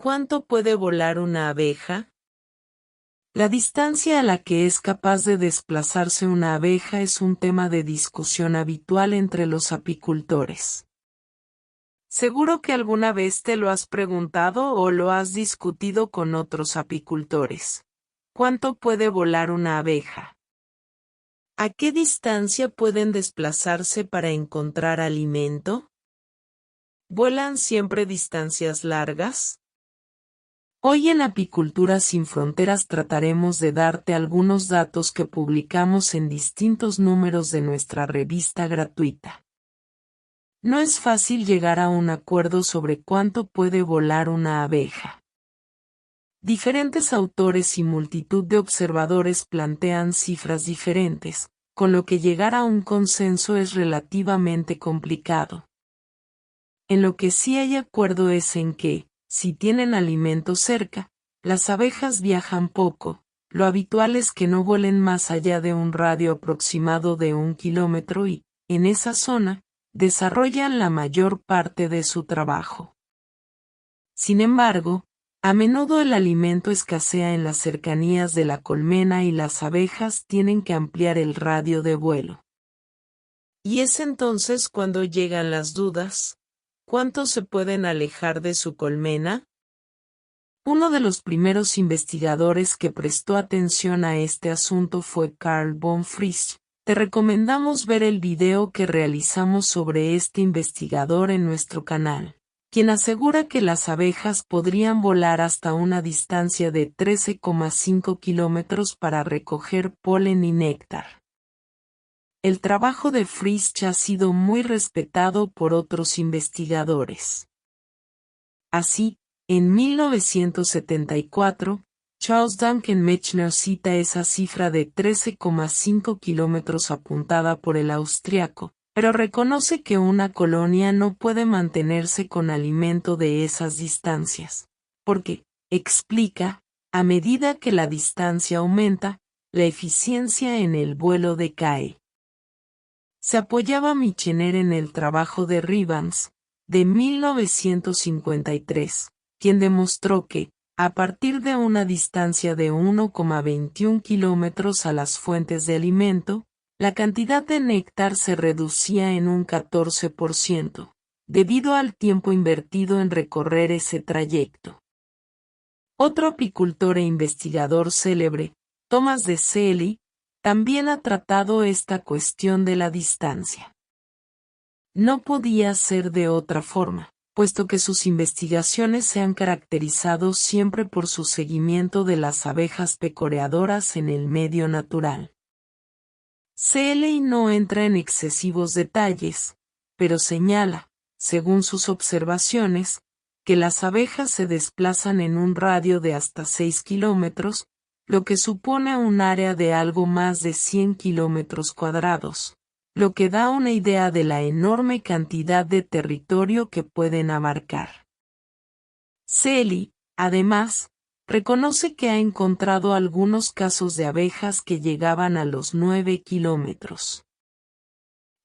¿Cuánto puede volar una abeja? La distancia a la que es capaz de desplazarse una abeja es un tema de discusión habitual entre los apicultores. Seguro que alguna vez te lo has preguntado o lo has discutido con otros apicultores. ¿Cuánto puede volar una abeja? ¿A qué distancia pueden desplazarse para encontrar alimento? ¿Vuelan siempre distancias largas? Hoy en Apicultura sin Fronteras trataremos de darte algunos datos que publicamos en distintos números de nuestra revista gratuita. No es fácil llegar a un acuerdo sobre cuánto puede volar una abeja. Diferentes autores y multitud de observadores plantean cifras diferentes, con lo que llegar a un consenso es relativamente complicado. En lo que sí hay acuerdo es en que, si tienen alimento cerca, las abejas viajan poco, lo habitual es que no vuelen más allá de un radio aproximado de 1 kilómetro y, en esa zona, desarrollan la mayor parte de su trabajo. Sin embargo, a menudo el alimento escasea en las cercanías de la colmena y las abejas tienen que ampliar el radio de vuelo. Y es entonces cuando llegan las dudas. ¿Cuánto se pueden alejar de su colmena? Uno de los primeros investigadores que prestó atención a este asunto fue Carl von Frisch. Te recomendamos ver el video que realizamos sobre este investigador en nuestro canal, quien asegura que las abejas podrían volar hasta una distancia de 13,5 kilómetros para recoger polen y néctar. El trabajo de Frisch ha sido muy respetado por otros investigadores. Así, en 1974, Charles Duncan Mechner cita esa cifra de 13,5 kilómetros apuntada por el austriaco, pero reconoce que una colonia no puede mantenerse con alimento de esas distancias, porque, explica, a medida que la distancia aumenta, la eficiencia en el vuelo decae. Se apoyaba Michener en el trabajo de Rivans, de 1953, quien demostró que, a partir de una distancia de 1,21 kilómetros a las fuentes de alimento, la cantidad de néctar se reducía en un 14%, debido al tiempo invertido en recorrer ese trayecto. Otro apicultor e investigador célebre, Thomas de Selly, también ha tratado esta cuestión de la distancia. No podía ser de otra forma, puesto que sus investigaciones se han caracterizado siempre por su seguimiento de las abejas pecoreadoras en el medio natural. Seley no entra en excesivos detalles, pero señala, según sus observaciones, que las abejas se desplazan en un radio de hasta 6 kilómetros, lo que supone un área de algo más de 100 kilómetros cuadrados, lo que da una idea de la enorme cantidad de territorio que pueden abarcar. Selly, además, reconoce que ha encontrado algunos casos de abejas que llegaban a los 9 kilómetros.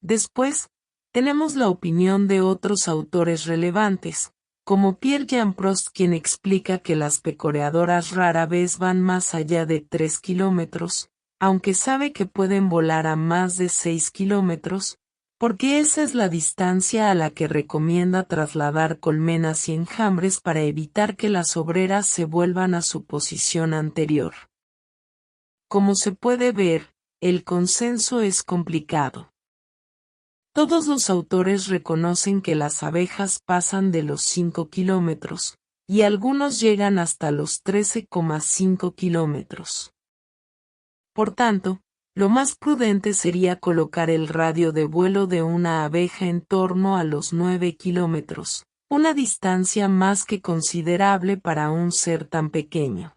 Después, tenemos la opinión de otros autores relevantes, como Pierre-Jean Prost, quien explica que las pecoreadoras rara vez van más allá de 3 kilómetros, aunque sabe que pueden volar a más de 6 kilómetros, porque esa es la distancia a la que recomienda trasladar colmenas y enjambres para evitar que las obreras se vuelvan a su posición anterior. Como se puede ver, el consenso es complicado. Todos los autores reconocen que las abejas pasan de los 5 kilómetros, y algunos llegan hasta los 13,5 kilómetros. Por tanto, lo más prudente sería colocar el radio de vuelo de una abeja en torno a los 9 kilómetros, una distancia más que considerable para un ser tan pequeño.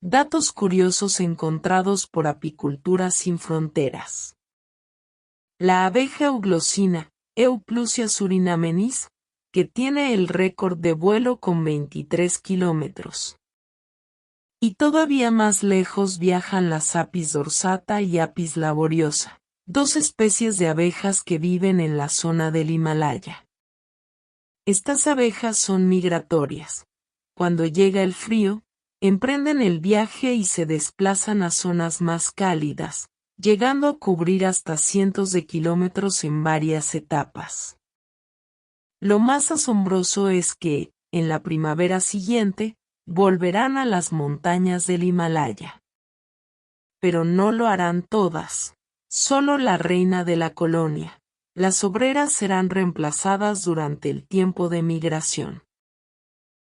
Datos curiosos encontrados por Apicultura sin Fronteras. La abeja euglosina, Euplusia surinamenis, que tiene el récord de vuelo con 23 kilómetros. Y todavía más lejos viajan las Apis dorsata y Apis laboriosa, dos especies de abejas que viven en la zona del Himalaya. Estas abejas son migratorias, cuando llega el frío, emprenden el viaje y se desplazan a zonas más cálidas, llegando a cubrir hasta cientos de kilómetros en varias etapas. Lo más asombroso es que, en la primavera siguiente, volverán a las montañas del Himalaya. Pero no lo harán todas, solo la reina de la colonia. Las obreras serán reemplazadas durante el tiempo de migración.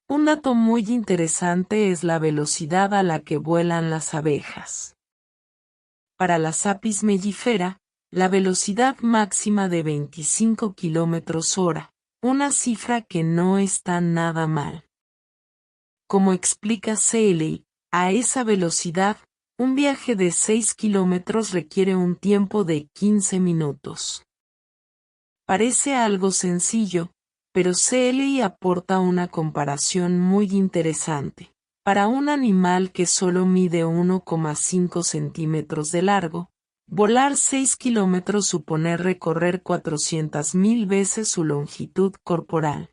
Un dato muy interesante es la velocidad a la que vuelan las abejas. Para la Apis mellifera, la velocidad máxima de 25 km/h, una cifra que no está nada mal. Como explica Seeley, a esa velocidad, un viaje de 6 kilómetros requiere un tiempo de 15 minutos. Parece algo sencillo, pero Seeley aporta una comparación muy interesante. Para un animal que solo mide 1,5 centímetros de largo, volar 6 kilómetros supone recorrer 400.000 veces su longitud corporal.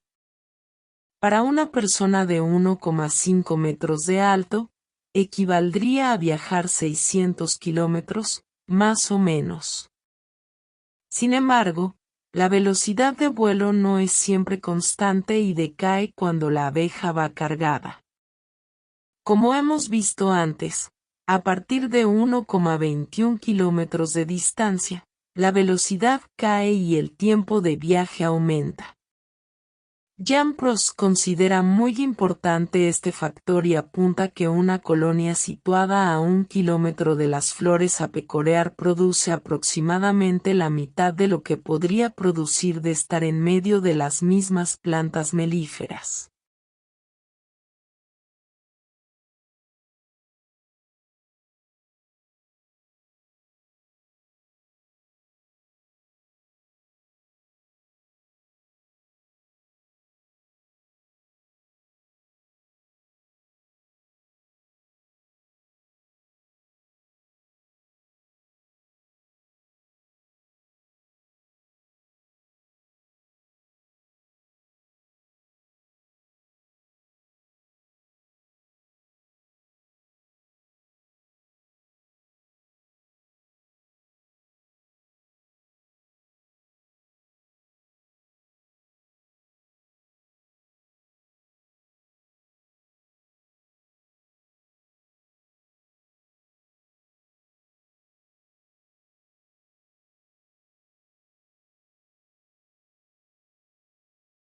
Para una persona de 1,5 metros de alto, equivaldría a viajar 600 kilómetros, más o menos. Sin embargo, la velocidad de vuelo no es siempre constante y decae cuando la abeja va cargada. Como hemos visto antes, a partir de 1,21 kilómetros de distancia, la velocidad cae y el tiempo de viaje aumenta. Jan Prost considera muy importante este factor y apunta que una colonia situada a 1 kilómetro de las flores a pecorear produce aproximadamente la mitad de lo que podría producir de estar en medio de las mismas plantas melíferas.